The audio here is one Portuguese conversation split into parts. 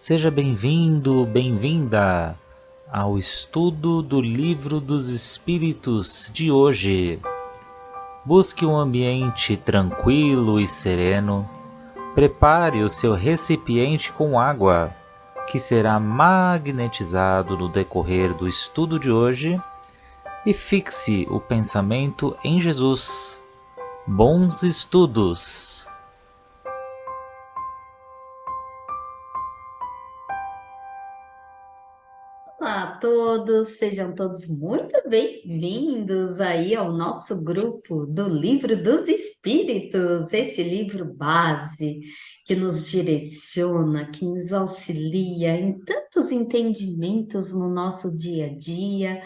Seja bem-vindo, bem-vinda ao estudo do Livro dos Espíritos de hoje. Busque um ambiente tranquilo e sereno. Prepare o seu recipiente com água, que será magnetizado no decorrer do estudo de hoje, e fixe o pensamento em Jesus. Bons estudos! Olá a todos, sejam todos muito bem-vindos aí ao nosso grupo do Livro dos Espíritos, esse livro base que nos direciona, que nos auxilia em tantos entendimentos no nosso dia a dia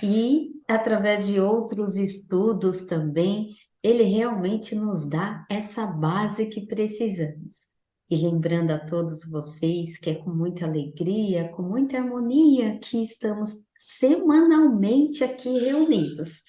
e através de outros estudos também, ele realmente nos dá essa base que precisamos. E lembrando a todos vocês que é com muita alegria, com muita harmonia que estamos semanalmente aqui reunidos.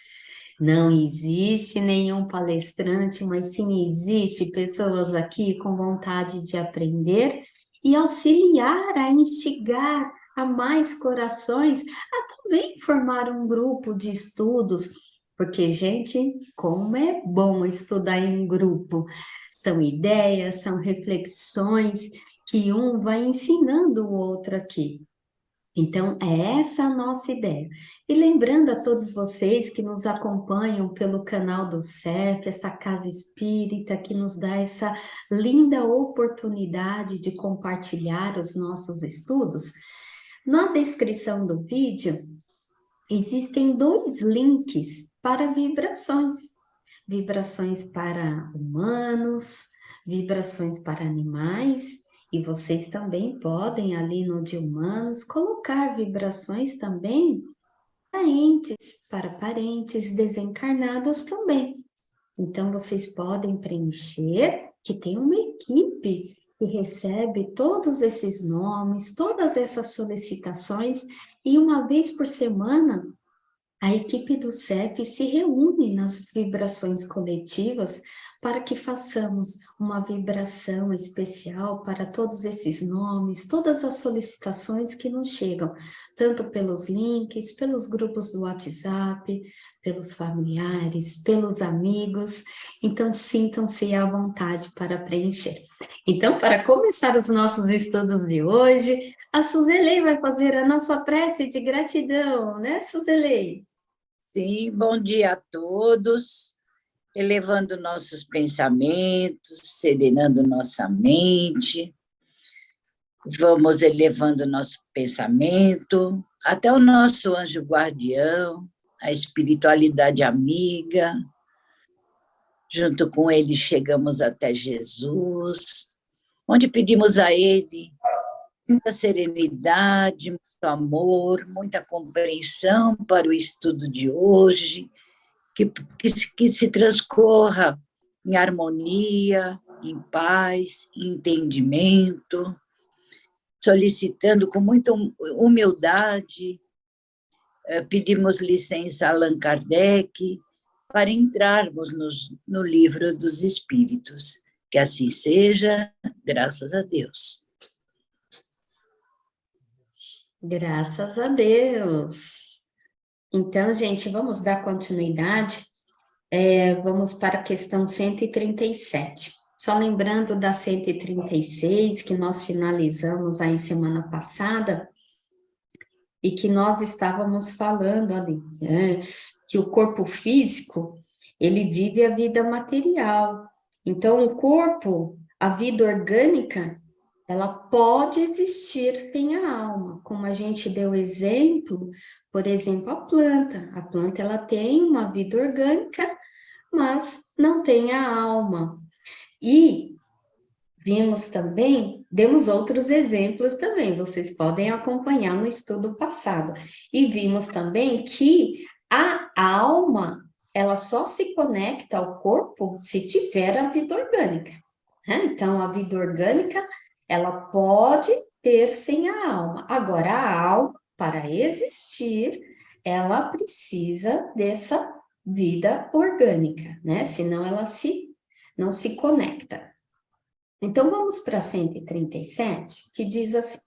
Não existe nenhum palestrante, mas sim existe pessoas aqui com vontade de aprender e auxiliar a instigar a mais corações a também formar um grupo de estudos, porque, gente, como é bom estudar em grupo. São ideias, são reflexões que um vai ensinando o outro aqui. Então, é essa a nossa ideia. E lembrando a todos vocês que nos acompanham pelo canal do CEF, essa casa espírita que nos dá essa linda oportunidade de compartilhar os nossos estudos, na descrição do vídeo existem dois links para vibrações. Vibrações para humanos, vibrações para animais, e vocês também podem, ali no de humanos, colocar vibrações também para parentes desencarnados também. Então, vocês podem preencher, que tem uma equipe que recebe todos esses nomes, todas essas solicitações, e uma vez por semana a equipe do CEP se reúne nas vibrações coletivas para que façamos uma vibração especial para todos esses nomes, todas as solicitações que nos chegam, tanto pelos links, pelos grupos do WhatsApp, pelos familiares, pelos amigos. Então, sintam-se à vontade para preencher. Então, para começar os nossos estudos de hoje, a Suzelei vai fazer a nossa prece de gratidão, né, Suzelei? Sim, bom dia a todos, elevando nossos pensamentos, serenando nossa mente, vamos elevando nosso pensamento até o nosso anjo guardião, a espiritualidade amiga, junto com ele chegamos até Jesus, onde pedimos a ele muita serenidade, muito amor, muita compreensão para o estudo de hoje, que se transcorra em harmonia, em paz, em entendimento, solicitando com muita humildade, pedimos licença a Allan Kardec para entrarmos no livro dos Espíritos. Que assim seja, graças a Deus. Graças a Deus. Então, gente, vamos dar continuidade. Vamos para a questão 137. Só lembrando da 136, que nós finalizamos aí semana passada, e que nós estávamos falando ali, né? Que o corpo físico, ele vive a vida material. Então, o corpo, a vida orgânica, ela pode existir sem a alma, como a gente deu exemplo, por exemplo, a planta. A planta, ela tem uma vida orgânica, mas não tem a alma. E vimos também, demos outros exemplos também, vocês podem acompanhar no estudo passado. E vimos também que a alma, ela só se conecta ao corpo se tiver a vida orgânica, né? Então, a vida orgânica, ela pode ter sem a alma. Agora, a alma, para existir, ela precisa dessa vida orgânica, né? Senão ela não se conecta. Então, vamos para 137, que diz assim: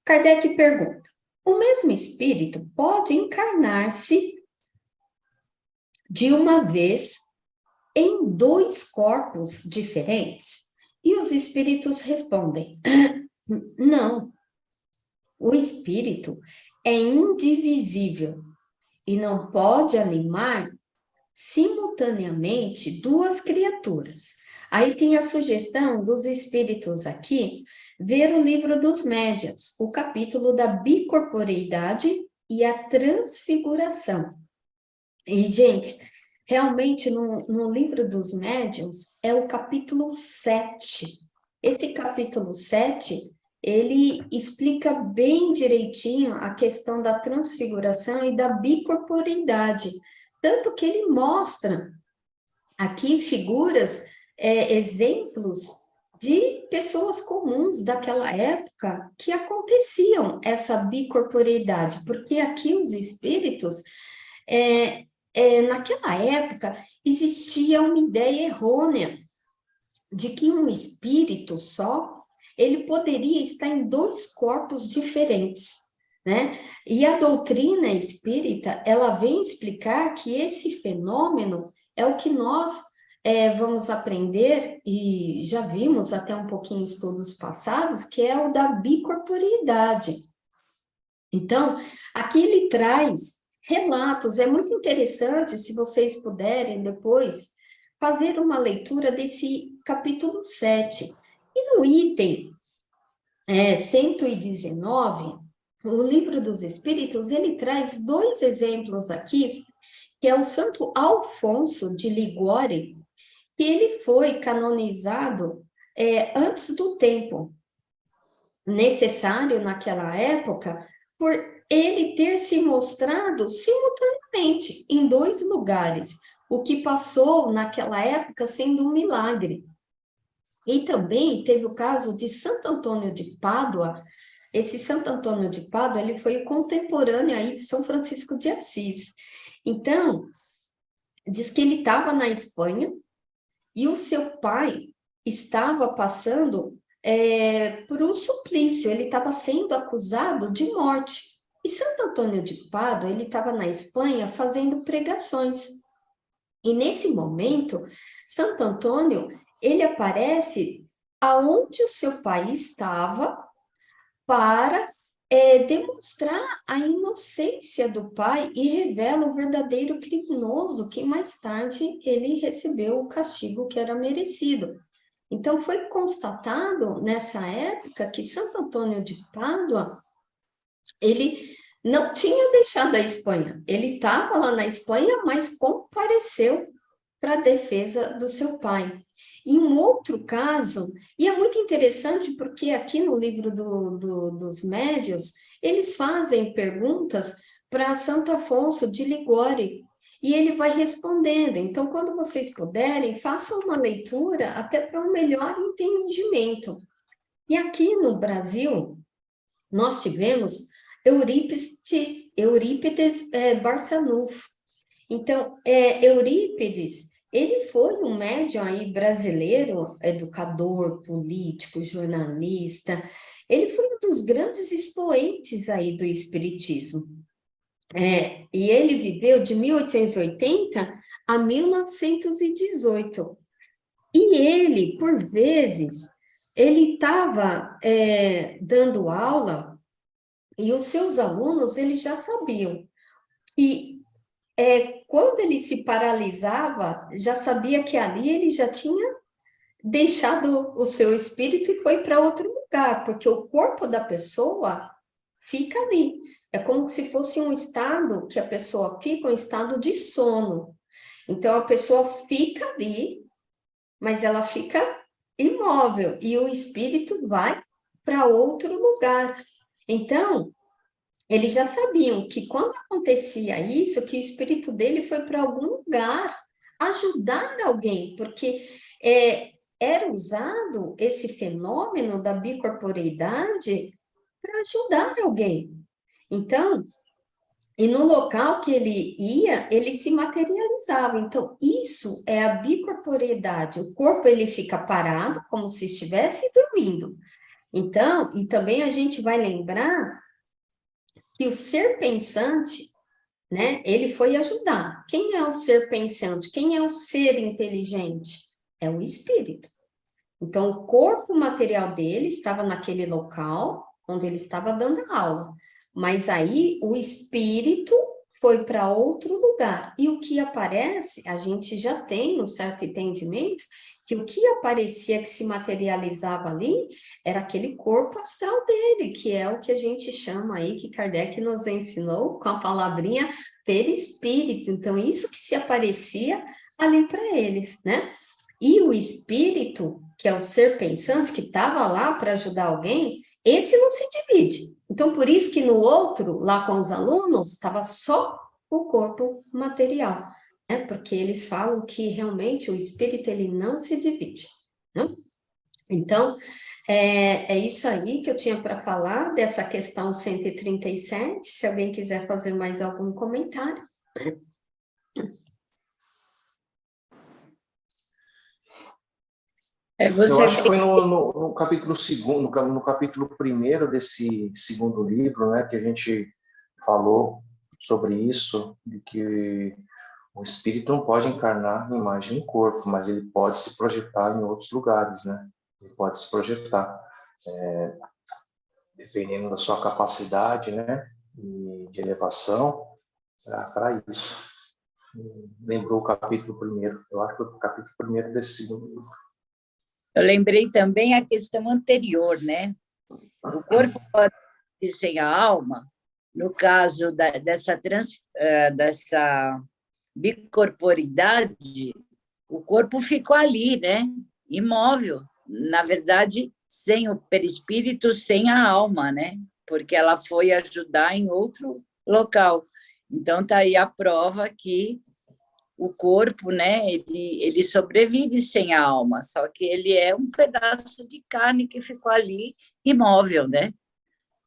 Kardec pergunta: o mesmo espírito pode encarnar-se de uma vez em dois corpos diferentes? E os espíritos respondem: não. O espírito é indivisível e não pode animar simultaneamente duas criaturas. Aí tem a sugestão dos espíritos aqui, ver o livro dos médiuns, o capítulo da bicorporeidade e a transfiguração. E, gente, realmente no livro dos médiuns é o capítulo 7. Esse capítulo 7, ele explica bem direitinho a questão da transfiguração e da bicorporeidade. Tanto que ele mostra aqui figuras, exemplos de pessoas comuns daquela época que aconteciam essa bicorporeidade, porque aqui os espíritos, naquela época, existia uma ideia errônea de que um espírito só, ele poderia estar em dois corpos diferentes, né? E a doutrina espírita, ela vem explicar que esse fenômeno é o que nós vamos aprender, e já vimos até um pouquinho em estudos passados, que é o da bicorporeidade. Então, aqui ele traz relatos, é muito interessante, se vocês puderem depois, fazer uma leitura desse capítulo 7. E no item 119, o Livro dos Espíritos, ele traz dois exemplos aqui, que é o Santo Alfonso de Liguori, que ele foi canonizado antes do tempo necessário naquela época, por ele ter se mostrado simultaneamente em dois lugares, o que passou naquela época sendo um milagre. E também teve o caso de Santo Antônio de Pádua. Esse Santo Antônio de Pádua, ele foi contemporâneo aí de São Francisco de Assis. Então, diz que ele estava na Espanha e o seu pai estava passando por um suplício, ele estava sendo acusado de morte. E Santo Antônio de Pádua, ele estava na Espanha fazendo pregações. E nesse momento, Santo Antônio, ele aparece aonde o seu pai estava para demonstrar a inocência do pai e revela o verdadeiro criminoso que mais tarde ele recebeu o castigo que era merecido. Então, foi constatado nessa época que Santo Antônio de Pádua, ele não tinha deixado a Espanha, ele estava lá na Espanha, mas compareceu para a defesa do seu pai. E um outro caso, e é muito interessante porque aqui no livro dos médiuns, eles fazem perguntas para Santo Afonso de Liguori, e ele vai respondendo. Então, quando vocês puderem, façam uma leitura até para um melhor entendimento. E aqui no Brasil, nós tivemos Eurípides Barçanufo. Então, Eurípides, ele foi um médium aí brasileiro, educador, político, jornalista. Ele foi um dos grandes expoentes aí do espiritismo. E ele viveu de 1880 a 1918. E ele, por vezes, ele estava dando aula e os seus alunos, eles já sabiam que quando ele se paralisava, já sabia que ali ele já tinha deixado o seu espírito e foi para outro lugar, porque o corpo da pessoa fica ali. É como se fosse um estado que a pessoa fica, um estado de sono. Então, a pessoa fica ali, mas ela fica imóvel, e o espírito vai para outro lugar. Então, eles já sabiam que quando acontecia isso, que o espírito dele foi para algum lugar ajudar alguém, porque era usado esse fenômeno da bicorporeidade para ajudar alguém. Então, e no local que ele ia, ele se materializava. Então, isso é a bicorporeidade. O corpo ele fica parado, como se estivesse dormindo, Então, e também a gente vai lembrar que o ser pensante, né, ele foi ajudar. Quem é o ser pensante? Quem é o ser inteligente? É o espírito. Então, o corpo material dele estava naquele local onde ele estava dando aula, mas aí o espírito foi para outro lugar. E o que aparece, a gente já tem um certo entendimento que o que aparecia, que se materializava ali, era aquele corpo astral dele, que é o que a gente chama aí, que Kardec nos ensinou com a palavrinha perispírito. Então, isso que se aparecia ali para eles, né? E o espírito, que é o ser pensante, que estava lá para ajudar alguém, esse não se divide. Então, por isso que no outro, lá com os alunos, estava só o corpo material, né? Porque eles falam que realmente o espírito ele não se divide, né? Então, é isso aí que eu tinha para falar dessa questão 137. Se alguém quiser fazer mais algum comentário. Você Eu acho que vê, foi no capítulo segundo, no capítulo primeiro desse segundo livro, né, que a gente falou sobre isso, de que o espírito não pode encarnar na imagem em corpo, mas ele pode se projetar em outros lugares, né? Ele pode se projetar, dependendo da sua capacidade, né, de elevação, para isso. Lembrou o capítulo primeiro, eu acho que foi o capítulo primeiro desse segundo livro. eu lembrei também a questão anterior, né? O corpo pode ser sem a alma, no caso dessa bicorporidade, o corpo ficou ali, né? Imóvel. Na verdade, sem o perispírito, sem a alma, né? Porque ela foi ajudar em outro local. Então, está aí a prova que o corpo, né, ele sobrevive sem a alma, só que ele é um pedaço de carne que ficou ali imóvel, né?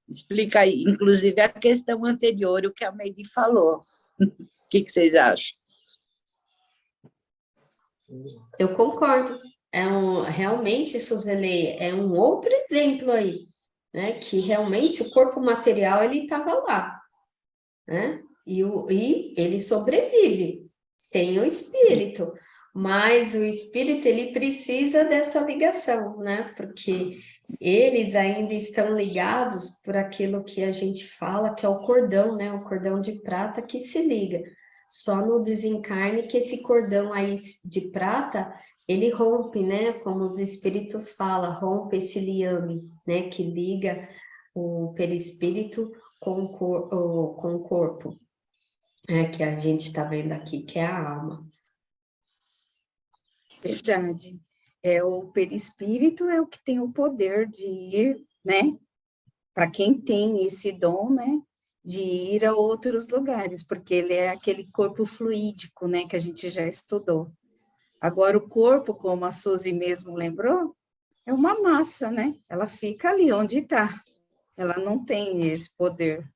Explica aí, inclusive a questão anterior, o que a Meire falou. O que vocês acham? Eu concordo. Realmente, Suzele, é um outro exemplo aí, né? Que realmente o corpo material ele estava lá, né? E ele sobrevive sem o espírito, mas o espírito ele precisa dessa ligação, né? Porque eles ainda estão ligados por aquilo que a gente fala que é o cordão, né? O cordão de prata que se liga. Só no desencarne que esse cordão aí de prata ele rompe, né? Como os espíritos falam, rompe esse liame, né? Que liga o perispírito com o corpo, que a gente está vendo aqui, que é a alma. Verdade. O perispírito é o que tem o poder de ir, né? Para quem tem esse dom, né? De ir a outros lugares, porque ele é aquele corpo fluídico, né? Que a gente já estudou. Agora, o corpo, como a Suzy mesmo lembrou, é uma massa, né? Ela fica ali onde está. Ela não tem esse poder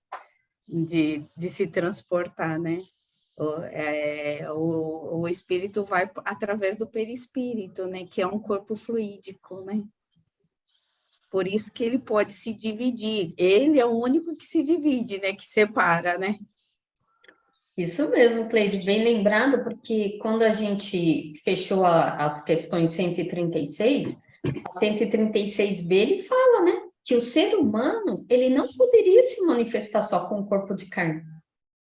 de se transportar, né? O espírito vai através do perispírito, né? Que é um corpo fluídico, né? Por isso que ele pode se dividir. Ele é o único que se divide, né? Que separa, né? Isso mesmo, Cleide, bem lembrado, porque quando a gente fechou as questões 136, 136b, ele fala, né, que o ser humano, ele não poderia se manifestar só com o corpo de carne,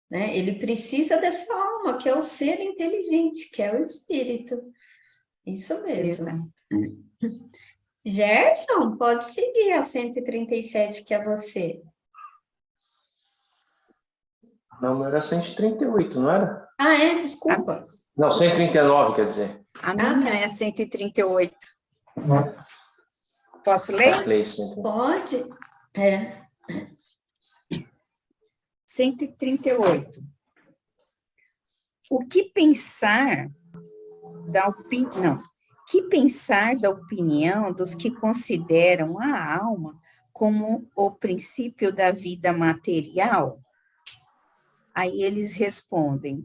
né? Ele precisa dessa alma, que é o ser inteligente, que é o espírito. Isso mesmo. Exato. Gerson, pode seguir a 137, que é você. Não, era 138, não era? Ah, desculpa. Não, 139, quer dizer. A minha é 138. Posso ler? Pode. 138. O que pensar da opinião? Que pensar da opinião dos que consideram a alma como o princípio da vida material? Aí eles respondem: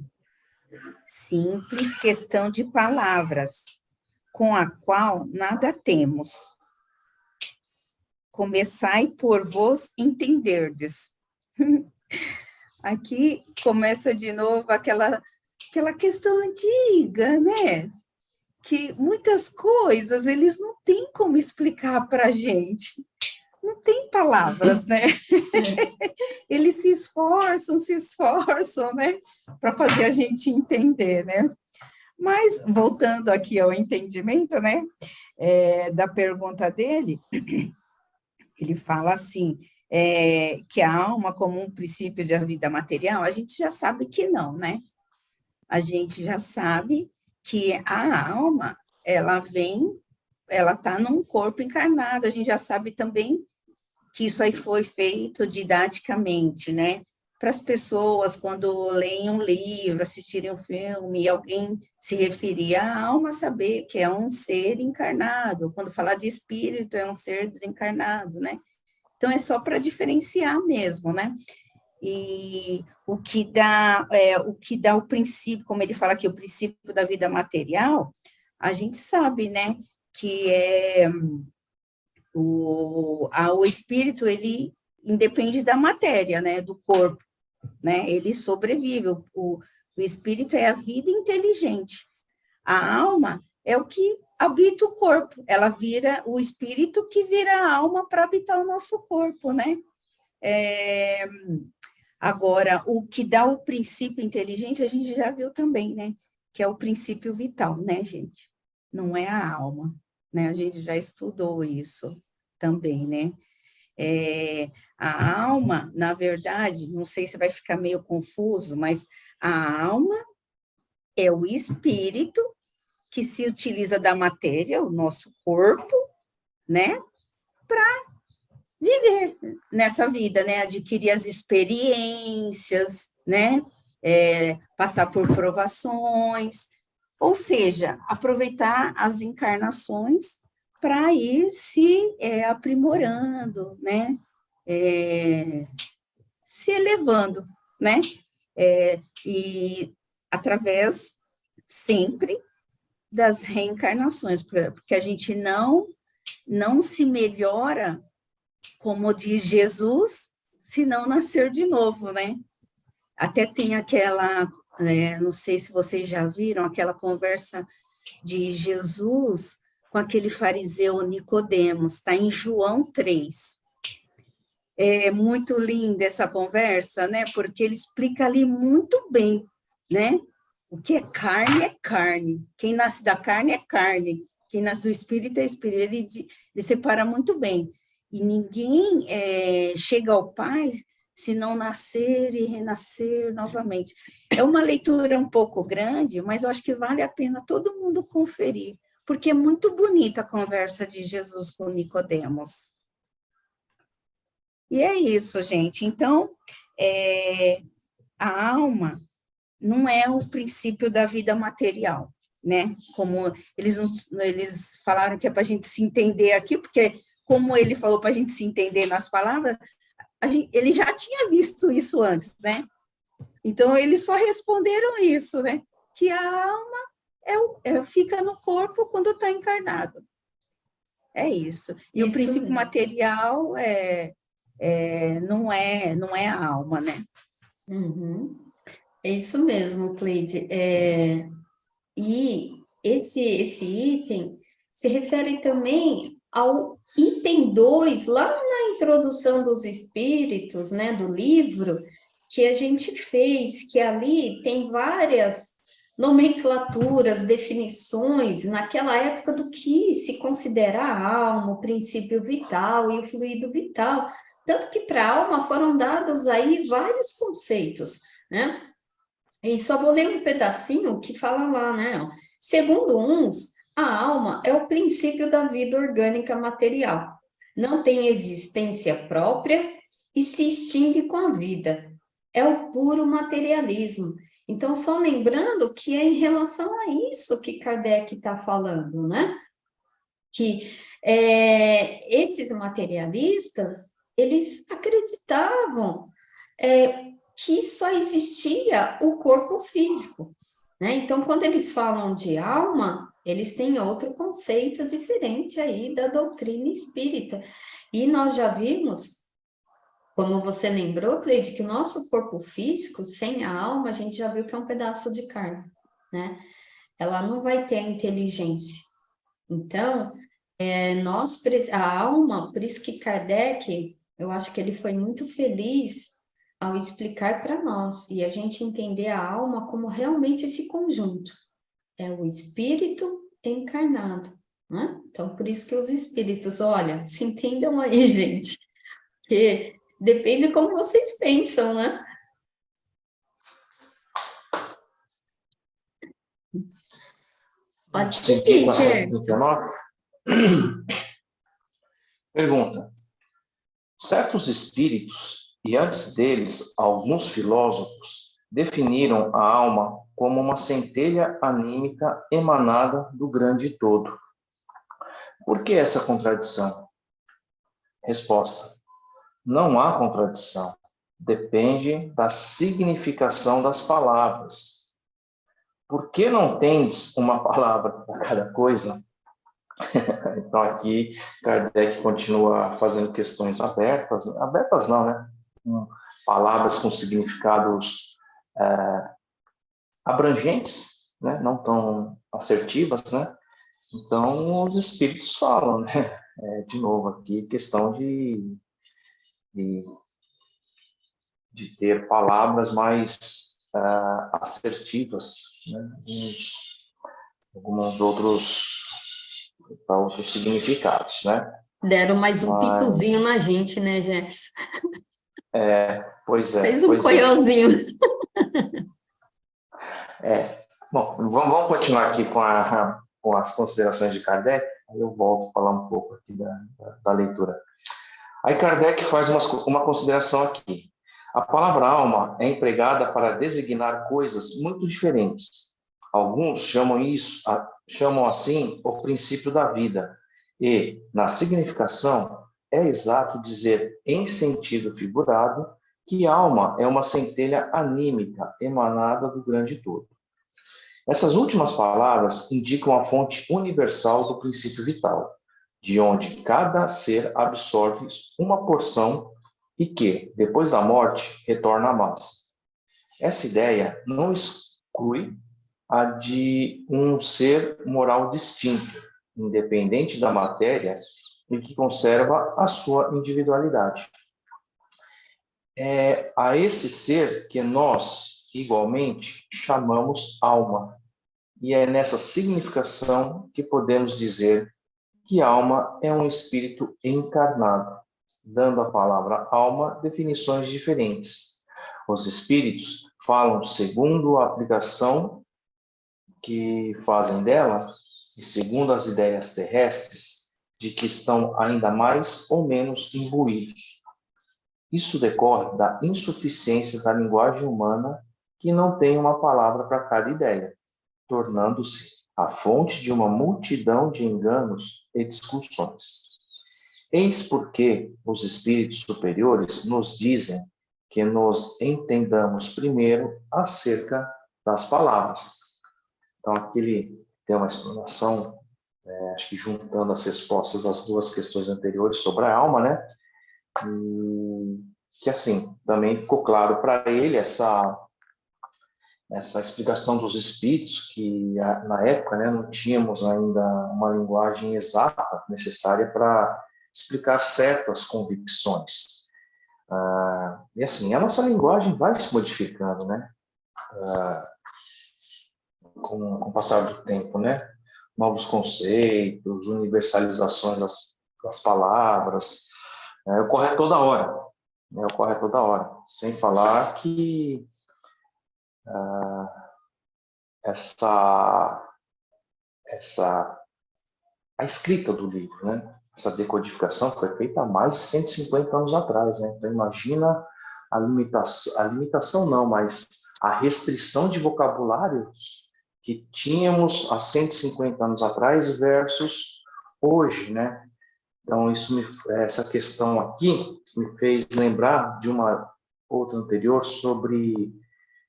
simples questão de palavras, com a qual nada temos. começai por vos entenderdes. Aqui começa de novo aquela questão antiga, né? Que muitas coisas eles não têm como explicar para a gente. Não tem palavras, né? Eles se esforçam, né? Para fazer a gente entender, né? Mas, voltando aqui ao entendimento, né? Da pergunta dele, ele fala assim, que a alma como um princípio da vida material, a gente já sabe que não, né? A gente já sabe que a alma, ela está num corpo encarnado, a gente já sabe também que isso aí foi feito didaticamente, né? Para as pessoas, quando leem um livro, assistirem um filme, e alguém se referir à alma, saber que é um ser encarnado. Quando falar de espírito, é um ser desencarnado, né? Então, é só para diferenciar mesmo, né? E o que dá o princípio, como ele fala aqui, o princípio da vida material, a gente sabe, né? Que o espírito, ele independe da matéria, né? Do corpo, né? Ele sobrevive. O espírito é a vida inteligente. A alma é o que habita o corpo. Ela vira o espírito que vira a alma para habitar o nosso corpo, né? Agora, o que dá o princípio inteligente, a gente já viu também, né? Que é o princípio vital, né, gente? Não é a alma, né? A gente já estudou isso também, né? A alma, na verdade, não sei se vai ficar meio confuso, mas a alma é o espírito que se utiliza da matéria, o nosso corpo, né? Para viver nessa vida, né? Adquirir as experiências, né? Passar por provações, ou seja, aproveitar as encarnações para ir se aprimorando, né? Se elevando, né? E através sempre das reencarnações, porque a gente não se melhora, como diz Jesus, se não nascer de novo, né? Até tem aquela, não sei se vocês já viram, aquela conversa de Jesus com aquele fariseu Nicodemos, está em João 3. É muito linda essa conversa, né? Porque ele explica ali muito bem, né? O que é carne. Quem nasce da carne é carne. Quem nasce do espírito é espírito. Ele separa muito bem. E ninguém chega ao Pai se não nascer e renascer novamente. É uma leitura um pouco grande, mas eu acho que vale a pena todo mundo conferir, porque é muito bonita a conversa de Jesus com Nicodemos. E é isso, gente. Então, a alma não é o princípio da vida material, né? Como eles falaram que é para a gente se entender aqui, porque como ele falou para a gente se entender nas palavras, ele já tinha visto isso antes, né? Então, eles só responderam isso, né? Que a alma fica no corpo quando está encarnado. É isso. E isso o princípio mesmo. Material não é a alma, né? Uhum. É isso mesmo, Cleide. E esse item se refere também ao item 2, lá na introdução dos espíritos, né, do livro, que a gente fez, que ali tem várias nomenclaturas, definições, naquela época do que se considera a alma, o princípio vital e o fluido vital. Tanto que para a alma foram dados aí vários conceitos, né? E só vou ler um pedacinho que fala lá, né? Segundo uns, a alma é o princípio da vida orgânica material. Não tem existência própria e se extingue com a vida. É o puro materialismo. Então, só lembrando que é em relação a isso que Kardec está falando, né? Que esses materialistas, eles acreditavam que só existia o corpo físico, né? Então, quando eles falam de alma, Eles têm outro conceito diferente aí da doutrina espírita. E nós já vimos, como você lembrou, Cleide, que o nosso corpo físico, sem a alma, a gente já viu que é um pedaço de carne, né? Ela não vai ter a inteligência. Então, a alma, por isso que Kardec, eu acho que ele foi muito feliz ao explicar para nós, e a gente entender a alma como realmente esse conjunto. É o espírito encarnado, né? Então, por isso que os espíritos, olha, se entendam aí, gente, que depende de como vocês pensam, né? Pode Seguir seguir, com a Gerson. 139. Pergunta. Certos espíritos, e antes deles, alguns filósofos, definiram a alma como uma centelha anímica emanada do grande todo. Por que essa contradição? Resposta. Não há contradição. Depende da significação das palavras. Por que não tens uma palavra para cada coisa? Então, aqui, Kardec continua fazendo questões abertas. Abertas não, né? Palavras com significados abrangentes, né? Não tão assertivas, né? Então, os espíritos falam, né? De novo, aqui, questão de ter palavras mais assertivas, né? Alguns outros significados, né? Deram mais um pituzinho na gente, né, Gerson? Pois é. Fez um coiôzinho. Bom, vamos continuar aqui com as considerações de Kardec, aí eu volto a falar um pouco aqui da leitura. Aí Kardec faz uma consideração aqui. A palavra alma é empregada para designar coisas muito diferentes. Alguns chamam assim o princípio da vida, e, na significação, é exato dizer, em sentido figurado, que alma é uma centelha anímica emanada do grande todo. Essas últimas palavras indicam a fonte universal do princípio vital, de onde cada ser absorve uma porção e que, depois da morte, retorna à massa. Essa ideia não exclui a de um ser moral distinto, independente da matéria e que conserva a sua individualidade. É a esse ser que nós, igualmente, chamamos alma. E é nessa significação que podemos dizer que alma é um espírito encarnado, dando à palavra alma definições diferentes. Os espíritos falam segundo a aplicação que fazem dela e segundo as ideias terrestres de que estão ainda mais ou menos imbuídos. Isso decorre da insuficiência da linguagem humana que não tem uma palavra para cada ideia, tornando-se a fonte de uma multidão de enganos e discussões. Eis porque os espíritos superiores nos dizem que nos entendamos primeiro acerca das palavras. Então, aqui ele tem uma explanação, acho que juntando as respostas das duas questões anteriores sobre a alma, né? E que, assim, também ficou claro para ele essa explicação dos espíritos, que na época, né, não tínhamos ainda uma linguagem exata necessária para explicar certas convicções. E assim, a nossa linguagem vai se modificando, né, com o passar do tempo, né, novos conceitos, universalizações das palavras, ocorre toda hora, né, ocorre toda hora, sem falar que a escrita do livro, né? Essa decodificação foi feita há mais de 150 anos atrás, né? Então imagina a limitação não, mas a restrição de vocabulários que tínhamos há 150 anos atrás versus hoje, né? Então essa questão aqui me fez lembrar de uma outra anterior sobre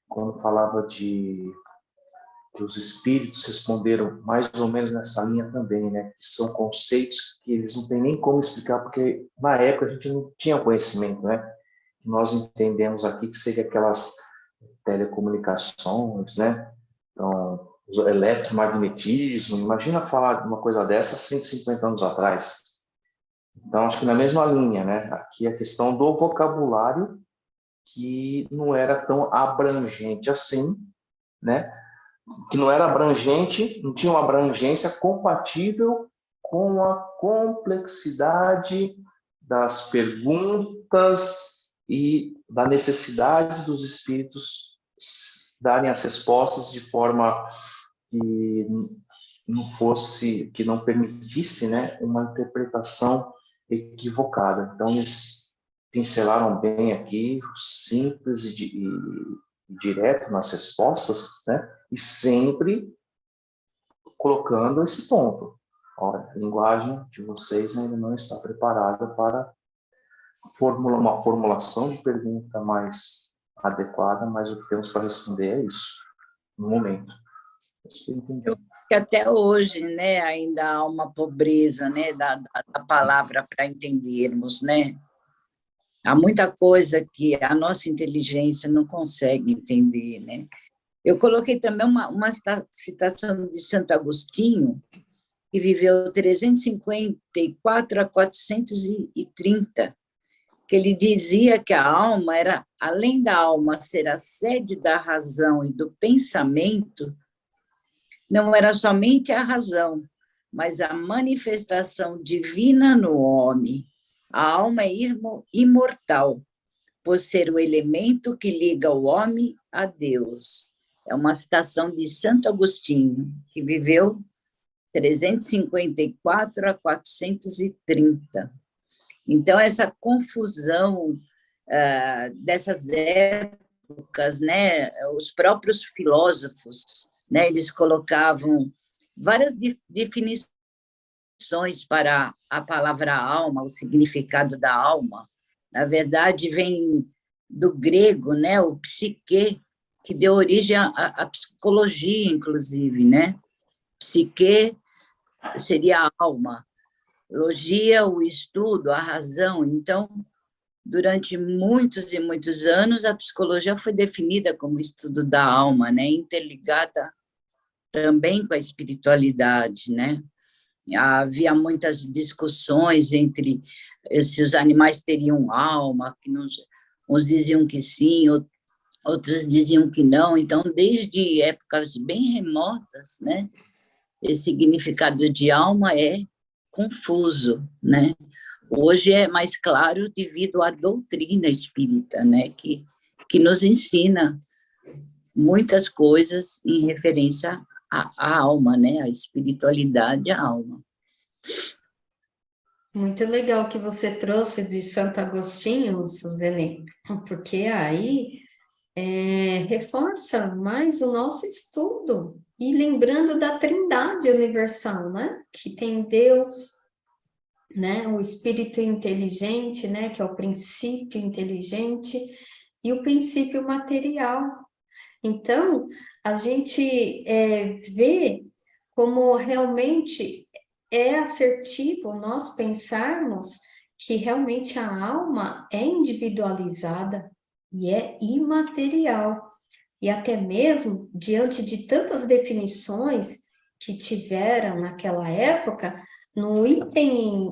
quando falava de que os espíritos responderam mais ou menos nessa linha também, né? Que são conceitos que eles não têm nem como explicar, porque na época a gente não tinha conhecimento, né? Nós entendemos aqui que seria aquelas telecomunicações, né? Então, o eletromagnetismo, imagina falar de uma coisa dessa 150 anos atrás. Então, acho que na mesma linha, né? Aqui a questão do vocabulário, que não era tão abrangente assim, né? Que não era abrangente, não tinha uma abrangência compatível com a complexidade das perguntas e da necessidade dos espíritos darem as respostas de forma que não fosse, que não permitisse, né, uma interpretação equivocada. Então, eles pincelaram bem aqui, simples e direto nas respostas, né, e sempre colocando esse ponto. Olha, a linguagem de vocês ainda não está preparada para uma formulação de pergunta mais adequada, mas o que temos para responder é isso, no momento. Eu que até hoje, né, ainda há uma pobreza, né, da palavra para entendermos, né? Há muita coisa que a nossa inteligência não consegue entender, né? Eu coloquei também uma citação de Santo Agostinho, que viveu 354 a 430, que ele dizia que a alma era, além da alma ser a sede da razão e do pensamento, não era somente a razão, mas a manifestação divina no homem. A alma é imortal, por ser o elemento que liga o homem a Deus. É uma citação de Santo Agostinho, que viveu 354 a 430. Então, essa confusão dessas épocas, né, os próprios filósofos, né, eles colocavam várias definições para a palavra alma, o significado da alma. Na verdade, vem do grego, né, o psique, que deu origem à psicologia, inclusive, né? Psique seria a alma, logia, o estudo, a razão. Então, durante muitos e muitos anos, a psicologia foi definida como estudo da alma, né? Interligada também com a espiritualidade, né? Havia muitas discussões entre se os animais teriam alma, que uns diziam que sim, outros diziam que não. Então, desde épocas bem remotas, né, esse significado de alma é confuso, né? Hoje é mais claro devido à doutrina espírita, né, que nos ensina muitas coisas em referência à alma, né, à espiritualidade, à alma. Muito legal que você trouxe de Santo Agostinho, Suzeli, porque aí reforça mais o nosso estudo, e lembrando da Trindade Universal, né? Que tem Deus, né? O Espírito inteligente, né? Que é o princípio inteligente, e o princípio material. Então, a gente vê como realmente é assertivo nós pensarmos que realmente a alma é individualizada e é imaterial. E até mesmo, diante de tantas definições que tiveram naquela época,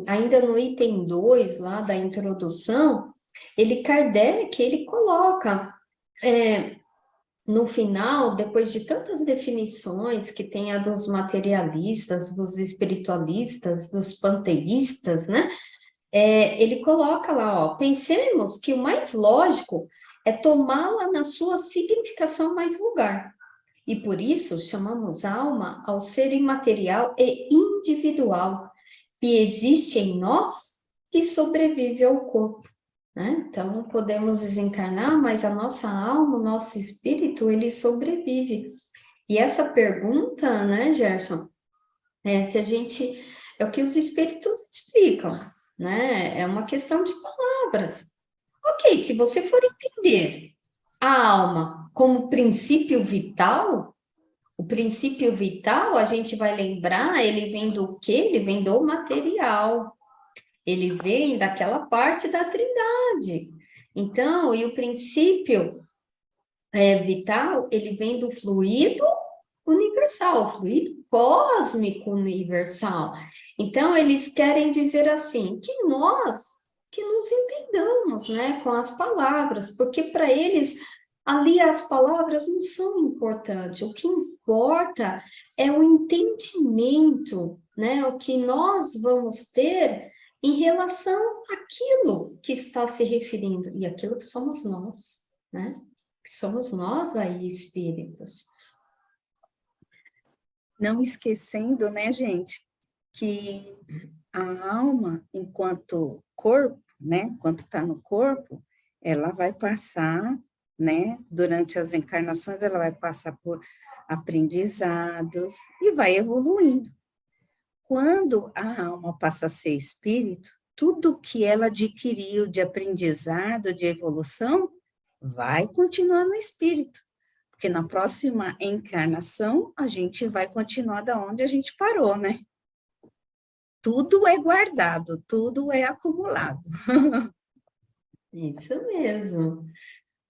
ainda no item 2 lá da introdução, Kardec, ele coloca no final, depois de tantas definições que tem a dos materialistas, dos espiritualistas, dos panteístas, né? Ele coloca lá, ó, pensemos que o mais lógico é tomá-la na sua significação mais vulgar. E por isso chamamos alma ao ser imaterial e individual, que existe em nós e sobrevive ao corpo. Né? Então, podemos desencarnar, mas a nossa alma, o nosso espírito, ele sobrevive. E essa pergunta, né, Gerson, se a gente... É o que os espíritos explicam, né? É uma questão de palavras. Ok, se você for entender a alma como princípio vital, O princípio vital, a gente vai lembrar, ele vem do quê? Ele vem do material. Ele vem daquela parte da Trindade. Então, e o princípio vital, ele vem do fluido universal, o fluido cósmico universal. Então, eles querem dizer assim, que nós, que nos entendamos, né, com as palavras, porque para eles, ali as palavras não são importantes, o que importa é o entendimento, né, o que nós vamos ter em relação àquilo que está se referindo, e aquilo que somos nós, né, que somos nós aí, espíritos. Não esquecendo, né, gente, que a alma, enquanto corpo, né, enquanto está no corpo, ela vai passar, né, durante as encarnações, ela vai passar por aprendizados e vai evoluindo. Quando a alma passa a ser espírito, tudo que ela adquiriu de aprendizado, de evolução, vai continuar no espírito. Porque na próxima encarnação, a gente vai continuar da onde a gente parou, né? Tudo é guardado, tudo é acumulado. Isso mesmo.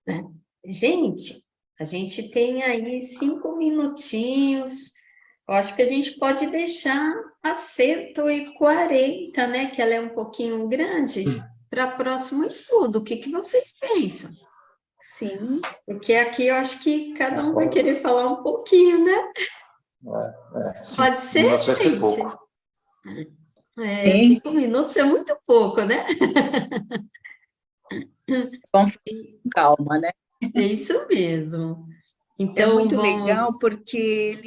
Né? Gente, a gente tem aí 5 minutinhos. Eu acho que a gente pode deixar a 140, né? Que ela é um pouquinho grande, para próximo estudo. O que que vocês pensam? Sim. Porque aqui eu acho que cada um vai querer falar um pouquinho, né? Pode ser, vai ser gente? pouco. 5 minutos é muito pouco, né? Vamos com calma, né? É isso mesmo. Então, é muito vamos... legal porque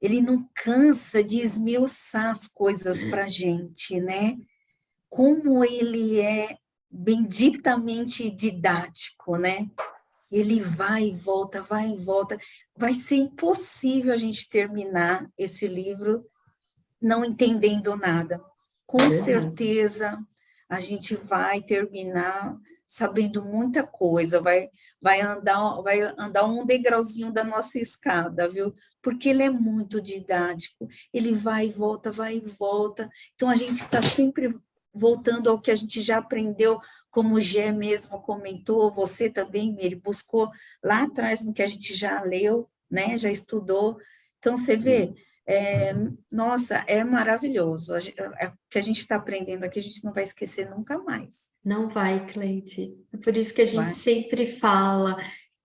ele não cansa de esmiuçar as coisas para a gente, né? Como ele é benditamente didático, né? Ele vai e volta, vai e volta. Vai ser impossível a gente terminar esse livro não entendendo nada. Com certeza, a gente vai terminar sabendo muita coisa, vai andar um degrauzinho da nossa escada, viu? Porque ele é muito didático, ele vai e volta, vai e volta. Então, a gente está sempre voltando ao que a gente já aprendeu, como o Gé mesmo comentou, você também, ele buscou lá atrás no que a gente já leu, né? Já estudou. Então, você vê... nossa, é maravilhoso. O que a gente está aprendendo aqui, a gente não vai esquecer nunca mais. Não vai, Cleide. É por isso que a gente sempre fala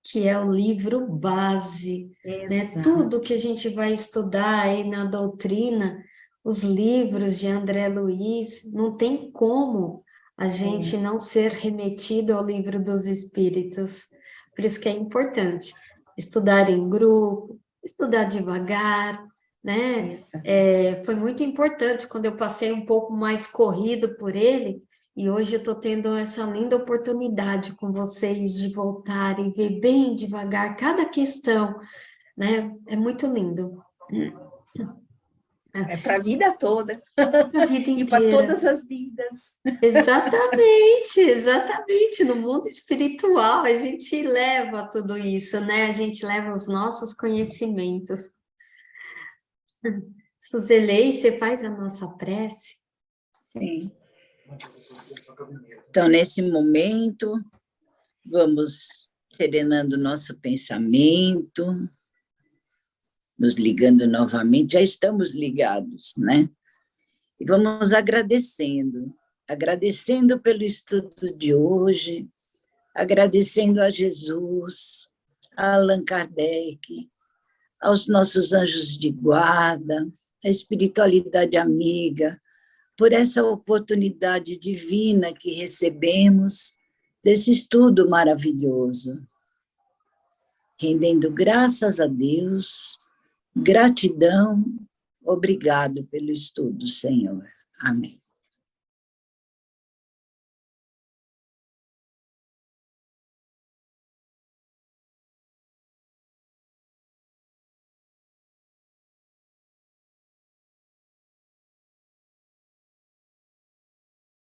que é o livro base, né? Tudo que a gente vai estudar aí na doutrina, os livros de André Luiz, não tem como a gente não ser remetido ao livro dos Espíritos. Por isso que é importante estudar em grupo, estudar devagar, né? Foi muito importante quando eu passei um pouco mais corrido por ele, e hoje eu estou tendo essa linda oportunidade com vocês de voltar e ver bem devagar cada questão, né? É muito lindo. É para a vida toda. A vida inteira. E para todas as vidas. Exatamente, exatamente. No mundo espiritual, a gente leva tudo isso, né? A gente leva os nossos conhecimentos. Suzelei, você faz a nossa prece? Sim. Então, nesse momento, vamos serenando nosso pensamento, nos ligando novamente, já estamos ligados, né? E vamos agradecendo pelo estudo de hoje, agradecendo a Jesus, a Allan Kardec, aos nossos anjos de guarda, a espiritualidade amiga, por essa oportunidade divina que recebemos desse estudo maravilhoso. Rendendo graças a Deus, gratidão, obrigado pelo estudo, Senhor. Amém.